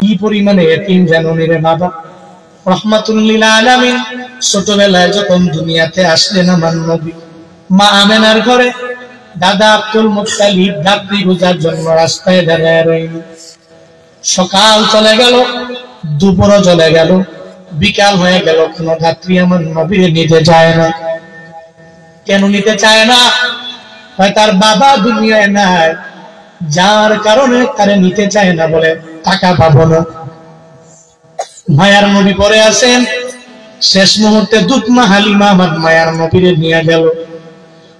কি পরিমাণে এতিম জানুনি রে বাবা। রাহমাতুল লিল আলামিন ছোটবেলায় যখন দুনিয়াতে আসলেন আমার নবী, মা আমেনার ঘরে দাদা আব্দুল মুত্তালিব রাত্রি গুজার জন্য রাস্তায় দাঁড়ায় রইল। সকাল চলে গেল, দুপুর চলে গেল, বিকাল হয়ে গেল, কোন যাত্রী আমার নবীরে নিতে চায় না। কেন নিতে চায় না? হয় তার বাবা দুনিয়ায় নাই, যার কারণে তারে নিতে চায় না, বলে টাকা পাবো না। মায়ার নবী পরে আছেন, শেষ মুহূর্তে দুধমা হালিমা আমার মায়ার নবীরে নিয়ে গেল।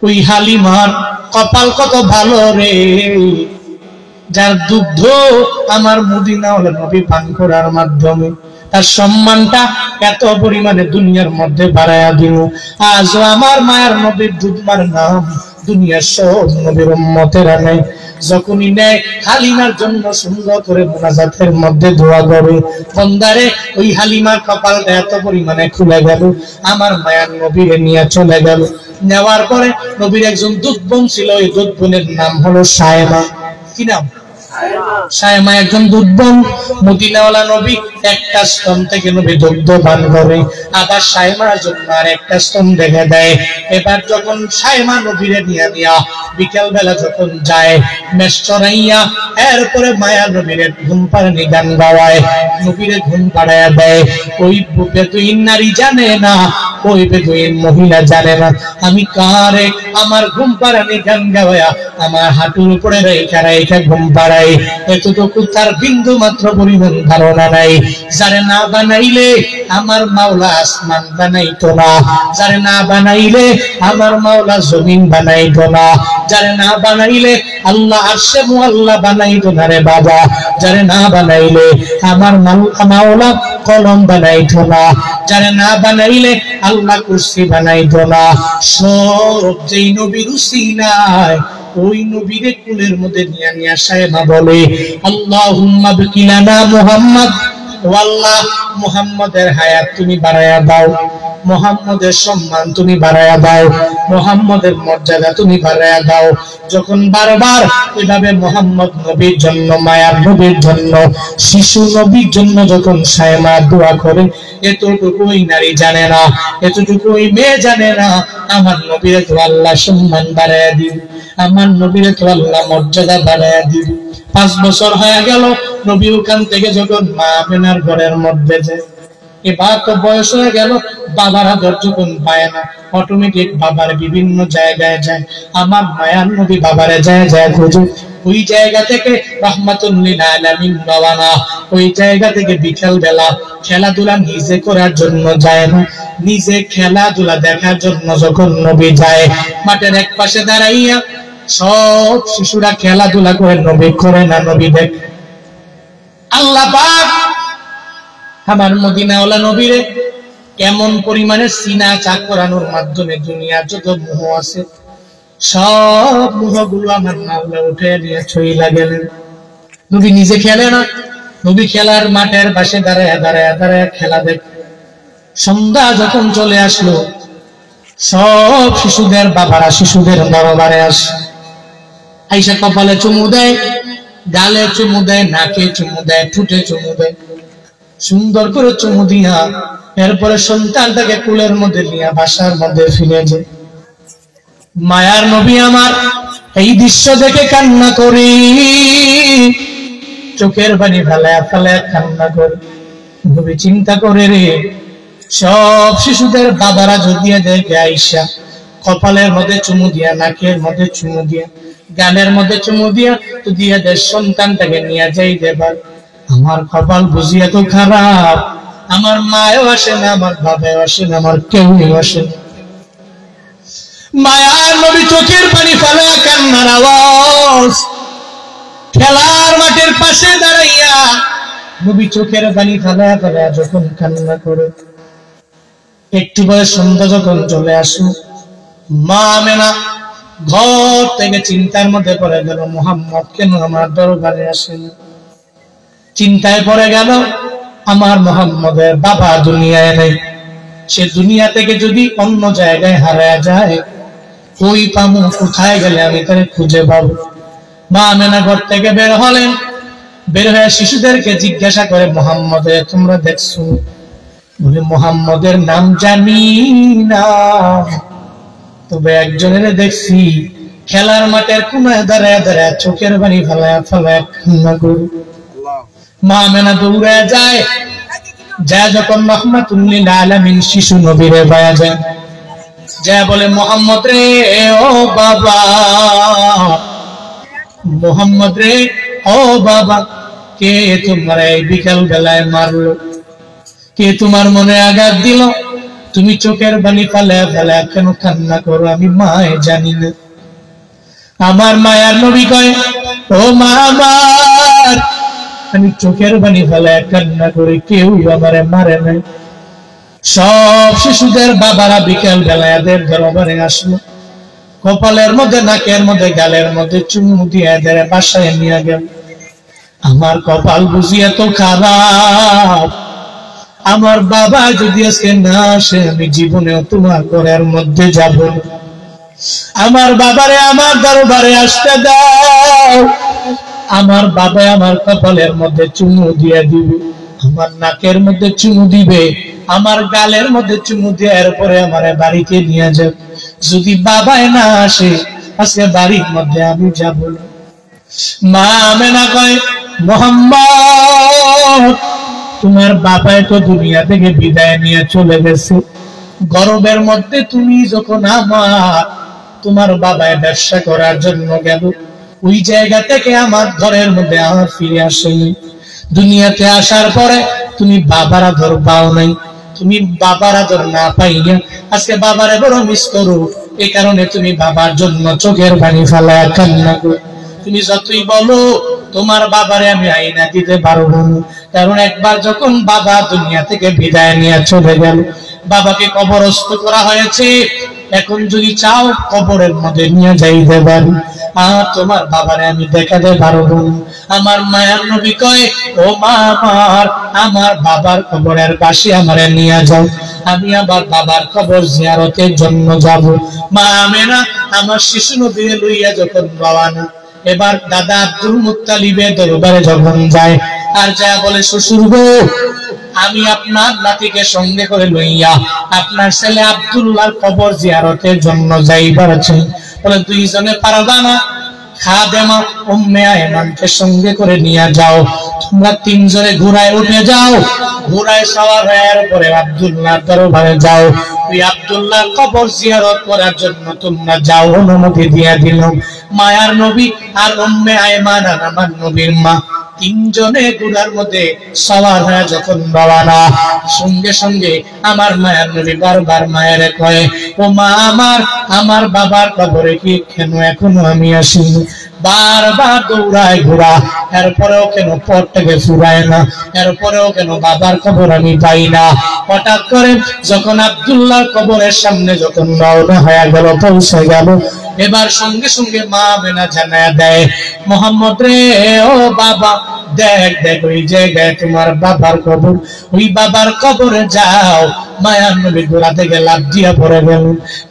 ওই হালিমার কপাল কত ভালো রে, যার দুগ্ধ আমার মদিনাওয়ালা নবী পান করার মাধ্যমে তার সম্মানটা এত পরিমাণে দুনিয়ার মধ্যে বাড়ায়া দিল। আজও আমার মায়ের নবীর দুধমার নাম দুনিয়ার সব নবীর উম্মতেরা নেয়। যখনই নেয় হালিমার জন্য সুন্দর করে মুনাজাতের মধ্যে দোয়া করে, বন্দারে ওই হালিমার কপালটা এত পরিমাণে খুলে গেল, আমার মায়ের নবীরে নিয়ে চলে গেল। নেওয়ার পরে নবীর একজন দুধ বোন ছিল, এই দুধ বোনের নাম হলো সায়েমা। কি নাম? সায়েমা একজন দুধ বোন। মদিনাওয়ালা নবী একটা স্তন থেকে নবী দুগ্ধ পান করে, আবার সায়েমার জন্য আর একটা স্তন রেখে দেয়। এবার যখন সায়েমা নবীরে নিয়ে বিকেল বেলা যখন যায় মেষ চড়াইয়া, এরপরে মায়া নবীরে ঘুম পাড়ানি গান গাওয়ায়, নবীরে ঘুম পাড়াইয়া দেয়। ওই বেদুইন নারী জানে না, ওই বেদুইন মহিলা জানে না আমি কারে আমার ঘুম পাড়ানি গান গাওয়া আমার হাঁটুর উপরে রেখা রেখা ঘুম পাড়াই, এতটুকু তার বিন্দু মাত্র পরিমাণ ধারণা নাই। যারে না বানাইলে আমার মাওলা আসমান বানাইতো না, যারে না বানাইলে আমার মাওলা জমিন বানাইতো না, যারে না বানাইলে আল্লাহ আরশে মুআল্লা বানাইতো না রে বাবা, যারে না বানাইলে আমার মাওলা কলম বানাইতো না, যারে না বানাইলে আল্লাহ কুরসি বানাইতো না। সব যেই নবীর উসিলায় ওই নবীর কুলের মধ্যে নিয়ে নিয়ে সায়েমা বলে, আল্লাহুম্মা বিকিলানা মুহাম্মদ, ও আল্লাহ মুহাম্মদের হায়াত তুমি বাড়ায়া দাও, মুহাম্মদের সম্মান তুমি বাড়ায়া দাও, মুহাম্মদের মর্যাদা তুমি বাড়ায়া দাও। যখন বারবার এভাবে মুহাম্মদ নবীর জন্য, মায়ার নবীর জন্য, শিশু নবীর জন্য যখন সায়েমা দোয়া করে, এতটুকু ওই নারী জানে না, এতটুকু ওই মেয়ে জানে না, আমার নবীর তো আল্লাহ সম্মান বাড়ায়া দিবে, আমার নবীর তো আল্লাহ মর্যাদা বাড়ায়া দিবে। 5 বছর হয়ে গেল, নবী ওখান থেকে যখন মা আমেনার ঘরের মধ্যে যায়, এবার তো বয়স হয়ে গেল, বাবার আদর যখন পায় না, অটোমেটিক বাবার বিভিন্ন জায়গায় যায়। আমার মায়ার নবী বাবারে যায় যায় খুঁজে, ওই জায়গা থেকে রাহমাতুল লিল আলামিন রওনা। ওই জায়গা থেকে বিকেল বেলা খেলাধুলা নিজে করার জন্য যায় না, নিজে খেলাধুলা দেখার জন্য যখন নবী যায়, মাঠের এক পাশে দাঁড়াইয়া সব শিশুরা খেলাধুলা করে, নবী করে না, নবী দেখ। আল্লাহ পাক আমার মদিনাওয়ালা নবীরে কেমন পরিমাণে সিনা চাক করানোর মাধ্যমে দুনিয়ার যত মোহ আছে সব মোহগুলো আমার মাওলা উঠে নিয়ে ছইলা গেলেন। নবী নিজে খেলে না, নবী খেলার মাঠের পাশে দাঁড়ায় দাঁড়ায় দাঁড়ায় খেলা দেখ। সন্ধ্যা যখন চলে আসলো, সব শিশুদের বাবারা শিশুদের দরবারে আসে, আইসা কপালে চুমু দেয়, গালে চুমু দেয়, নাকে চুমু দেয়, ঠোঁটে চুমু দেয়, সুন্দর করে চুমু দিয়া এরপরে সন্তানটাকে কুলের মধ্যে নিয়ে বাসার মধ্যে ফিরে যায়। মায়ার নবী আমার এই দৃশ্য দেখে কান্না করি, চোখের পানি ফেলায় ফেলায় কান্না করে। নবী চিন্তা করে রে, সব শিশুদের বাবারা যদি দেখে আইসা কপালের মধ্যে চুমু দিয়া, নাকের মধ্যে চুমু দিয়া, গানের মধ্যে চুমু দিয়া তো দিয়ে দেয় সন্তানটাকে নিয়ে যাই দেবার, আমার কপাল বুঝি এত খারাপ, আমার মায়ও আসে না, আমার বাবাও আসে না, আমার কেউই আসে না। মায়ার নবী চোখের পানি ফেলা কান্নার আওয়াজ, খেলার মাঠের পাশে দাঁড়াইয়া নবী চোখের পানি ফেলা ফেলা যখন কান্না করে, একটু পরে সন্ধ্যা যখন চলে আসলো, মা আমেনা ঘর থেকে চিন্তার মধ্যে পড়ে গেল, মুহাম্মদ কেন আমার দরবারে আসেন? চিন্তায় পড়ে গেল, আমার মুহাম্মদের বাবা দুনিয়ায় নেই, সে দুনিয়া থেকে যদি অন্য জায়গায় হারায় যায়, কই পাবো, কোথায় গেলে আমি তারে খুঁজে পাবো? মা আমেনা ঘর থেকে বের হলেন, বের হয়ে শিশুদেরকে জিজ্ঞাসা করে, মোহাম্মদ তোমরা দেখছো? বলে মোহাম্মদের নাম জানি না, তবে একজনের দেখছি খেলার মাঠের কোনায় দাঁড়ায় দাঁড়ায় চোখের পানি ফেলায় ফেলায় কান্না করে। মা আমেনা দৌড়ে যায়, যা যখন রাহমাতুল লিল আলামিন শিশু নবীরে পায়া যায়, যা বলে মোহাম্মদ রে, ও বাবা মোহাম্মদ রে, ও বাবা, কে তোমার এই বিকাল বেলায় মারলো? কে তোমার মনে আঘাত দিল? তুমি চোখের পানি ফেলায় ফেলায় কেন কান্না করো? আমি মায়ে জানি না। আমার মায়ার নবী কয়, ও মা আমার, আমি চোখের পানি ফেলায় কান্না করে কেউ আমারে মারে নাই। সব শিশুদের বাবারা বিকেল বেলায় এদের দরবারে আসলো, কপালের মধ্যে, নাকের মধ্যে, গালের মধ্যে চুমু দিয়ে এদের বাসায় নিয়ে গেল। আমার কপাল বুঝি এত খারাপ, আমার বাবা যদি আজকে না আসে আমি জীবনেও তোমার ঘরের মধ্যে যাব। আমার বাবারে আমার দরবারে আসতে দাও। আমার বাবা আমার কপালের মধ্যে চুমু দিয়ে দিবে, আমার নাকের মধ্যে চুমু দিবে, আমার গালের মধ্যে চুমু দিয়ে এরপরে আমার বাড়িতে নিয়ে যাবে। যদি বাবায় না আসে আজকে বাড়ির মধ্যে আমি যাব না। মা আমেনা কয়, মোহাম্মদ তোমার বাবা তো দুনিয়া থেকে বিদায় নিয়ে চলে গেছে। গরবের মধ্যে তুমি যখন তোমার বাবায় ব্যবসা করার জন্য গেল, ওই জায়গা থেকে আমার ঘরের মধ্যে আমার ফিরে আসেনি। দুনিয়াতে আসার পরে তুমি বাবার আদর পাও নাই, তুমি বাবার আদর না পাইয়া আজকে বাবারে বড় মিস করো। এই কারণে তুমি বাবার জন্য চোখের পানি ফেলায় কান্না করো। তুমি যতই বলো তোমার বাবারে আমি আইনা দিতে পারবো না, কারণ একবার যখন বাবা দুনিয়া থেকে বিদায় নিয়ে চলে গেল, বাবাকে কবরস্থ করা হয়েছে। এখন যদি চাও কবরের মধ্যে নিয়ে যাইতে পারি, আর তোমার বাবারে আমি দেখাতে পারবো না। আমার মায়ের নবী কয়, ও মা আমার বাবার কবরের পাশে আমারে নিয়ে যাও, আমি আবার বাবার কবর জিয়ারতের জন্য যাব। মা আমেনা আমার শিশু নবী লইয়া যখন রওনা, এবার দাদা আব্দুল মুত্তালিবের দরবারে যখন যায়, আর যা বলে, শ্বশুর গো, আমি আপনার নাতিকে সঙ্গে করে লইয়া আপনার ছেলে আব্দুল্লাহর কবর জিয়ারতের জন্য যাইবার আছে। বলে দুইজনে পারবা না? খাদেমা উম্মে আয়মানকে সঙ্গে করে নিয়ে যাও, তোমরা তিনজনে ঘোড়ায় উঠে যাও, ঘোড়ায় সওয়ার হওয়ার পরে আব্দুল্লাহর দরবারে যাও, ওই আব্দুল্লাহর কবর জিয়ারত করার জন্য তোমরা যাও, অনুমতি দিয়ে দিলাম। মায়ার নবী আর উম্মে আয়মান আর আমার নবীর মা তিনজনে ঘোড়ার মধ্যে সওয়ার হয়ে যখন রওনা, সঙ্গে সঙ্গে আমার মায়ের নবী বারবার মায়েরে কয়, ও মা আমার বাবার কবরে কি কেন এখনো আমি আসিনি? বারবার দৌড়ায় ঘোড়া, এরপরেও কেন পথটাকে ফুরায় না, এরপরেও কেন বাবার কবর আমি পাই না। হঠাৎ করে যখন আব্দুল্লাহর কবরের সামনে যখন রওনা হয়ে গেল, পৌঁছে গেল, এবার সঙ্গে সঙ্গে মা আমেনা জানায়া দেয়, মোহাম্মদ রে, ও বাবা, দেখ দেখ ওই জায়গায় তোমার বাবার কবর, ওই বাবার কবরে যাও। মায়ার নবী ঘোড়া থেকে লাফ দিয়া পড়ে গেল,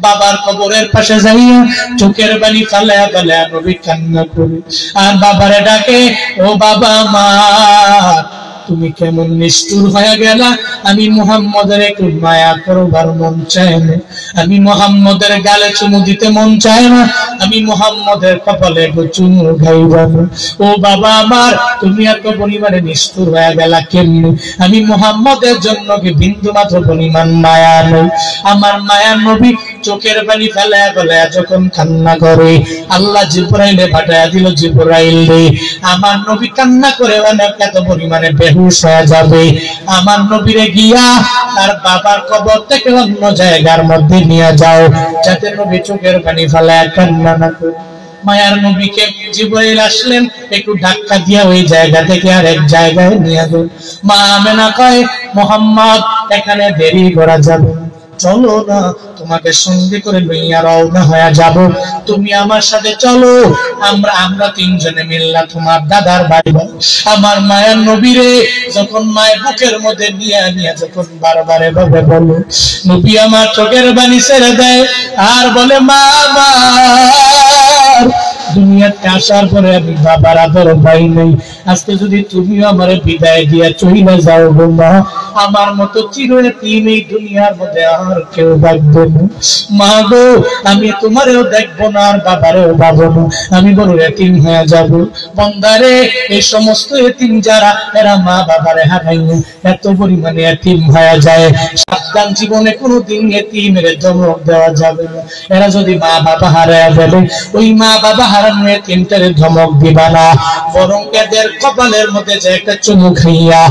বাবার কবরের পাশে যাইয়া চোখের পানি ফালায়া ফালায়া নবী কান্না করে আর বাবারে ডাকে, ও বাবা আমার, তুমি কেমন নিষ্ঠুর হয়ে গেলা? আমি মুহাম্মদের একটু মায়া করবার মন চায় না, আমি মুহাম্মদের গালে চুমু দিতে মন চায় না, আমি মুহাম্মদের কপালে একটু চুমু খাইব না। ও বাবা আমার, তুমি এত পরিমাণে নিষ্ঠুর হয়ে গেলা কেমনি? আমি মুহাম্মদের জন্য কি বিন্দু মাত্র পরিমাণ মায়া নেই? আমার মায়ার নবী চোখের পানি ফেলায়া ফেলায়া যখন কান্না করে, আল্লাহ জিবরাইলে পাঠায়া দিল, জিবরাইল রে, আমার নবী কান্না করে অনেক এত পরিমাণে বেহুশ হয়ে যাবে, আমার নবীরে গিয়া তার বাবার কবর থেকে অন্য জায়গার মধ্যে নিয়ে যাও, যাতে নবী চোখের পানি ফেলায়া কান্না না করে। মায়ার নবীকে জিবরাইল আসলেন, একটু ধাক্কা দিয়া ওই জায়গা থেকে আর এক জায়গায় নিয়ে গেল। মা আমেনা কয়, মোহাম্মদ এখানে দেরি করা যাবে, চলো না, তোমাকে সঙ্গে করে লইয়া রওনা হয়ে যাব, তুমি আমার সাথে চলো, আমরা তিনজনে মিল্লা তোমার দাদার বাড়ি। আমার মায়ের নবীরে যখন মায়ের বুকের মধ্যে নিয়ে যখন বারবার এভাবে বলো, নবী আমার চোখের পানি ছেড়ে দেয় আর বলে, মা আমার, দুনিয়াতে আসার পরে আমি বাবার আদর পাই নাই। আজকে যদি তুমিও আমারে বিদায় দিয়া চলে যাও গো মা, আমার মতো চির এতিম এই দুনিয়ার মধ্যে আর কেউ দেখবে না। মা গো, আমি তোমারেও দেখবো না আর বাবারেও পাবো না, আমি বড় এতিম হয়ে যাব। বন্দারে, এই সমস্ত এতিম যারা, এরা মা বাবারে হারাইনি, এত পরিমাণে এতিম হয়ে যায়। সাবধান, জীবনে কোনোদিন এতিমের ধমক দেওয়া যাবে না। এরা যদি মা বাবা হারায় ফেলে, ওই মা বাবা হারানো এতিমটারে ধমক দিবা না, বরং এদের কপালের মধ্যে যে একটা চুমু খাইয়া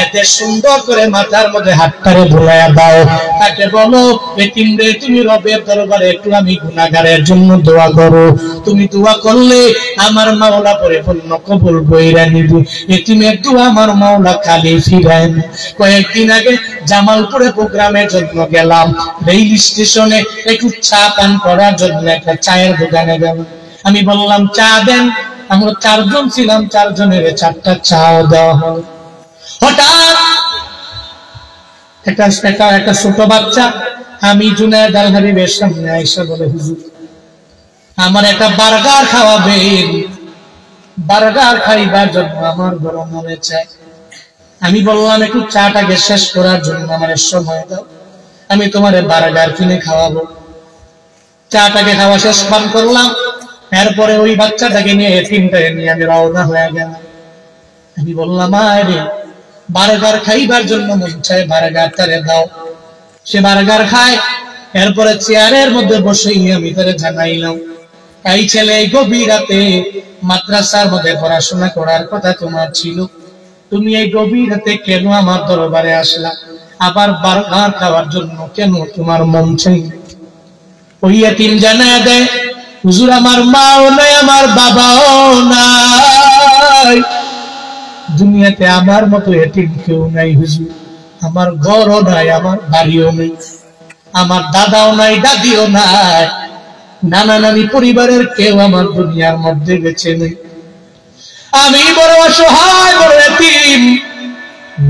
এদের সুন্দর করে মাথার মধ্যে হাতটারে বুলাইয়া দাও। তাকে বলো, এতিম রে, তুমি রবের দরবারে একটু আমি গুনাহগারের জন্য দোয়া করো। তুমি দোয়া করলে আমার মাওলা পরিপূর্ণ কবুল কইরা নিবে। এতিমের দোয়া আমার মাওলা খালি ফিরায় না। কয়েকদিন আগে জামালপুরে প্রোগ্রামের জন্য গেলাম, রেল স্টেশনে একটু চা পান করার জন্য একটা চায়ের দোকানে গেলাম। আমি বললাম, চা দেন। আমরা 4 জন ছিলাম, 4 জনের 4টা চা দেওয়া হলো। হঠাৎ একটা ছোট বাচ্চা আমি জুনায়েদ আল হাবিবের সামনে আইসা বলে, হুজুর আমার একটা বার্গার খাওয়াবেন, বার্গার খাইবার জন্য আমার বড় মনে চায়। আমি বললাম, একটু চাটাকে শেষ করার জন্য আমার সময় দাও, আমি তোমার বার্গার কিনে খাওয়াবো। চাটাকে খাওয়া শেষ পান করলাম, এরপরে ওই বাচ্চাটাকে নিয়ে এতিমটাকে নিয়ে আমি রওনা হয়ে গেলাম। আমি বললাম, আরে বার্গার খাইবার জন্য মন চায়, বার্গার তারে দাও। সে বার্গার খায়, এরপরে চেয়ারের মধ্যে বসে আমি তারে জানাইলাম, এই ছেলে, এই গভীর রাতে মাদ্রাসার মধ্যে পড়াশোনা করার কথা তোমার ছিল, তুমি এই গভীর রাতে কেন আমার দরবারে আসলা? আবার বার্গার খাওয়ার জন্য কেন তোমার মন চাই? ওই এতিম জানায় দেয়, হুজুর আমার মাও নাই, আমার বাবাও নাই, দুনিয়াতে আমার মতো এতিম কেউ নাই হুজুর। আমার ঘরও নাই, আমার বাড়িও নেই, আমার দাদাও নাই, দাদিও নাই, নানা নানি পরিবারের কেউ আমার দুনিয়ার মধ্যে বেঁচে নেই। আমি বড় অসহায়, বড় এতিম।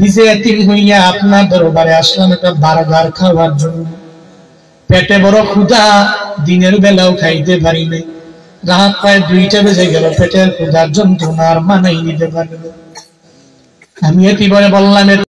নিজে এতিম হইয়া আপনার দরবারে আসলাম একটা বার্গার খাওয়ার জন্য। পেটে বড় ক্ষুধা, দিনের বেলাও খাইতে পারি নাই, রাত প্রায় 2টা বেজে গেল, পেটের ক্ষুধার যন্ত্রণা আর মানাই নিতে পারি না। আমি একেবারে বললাম,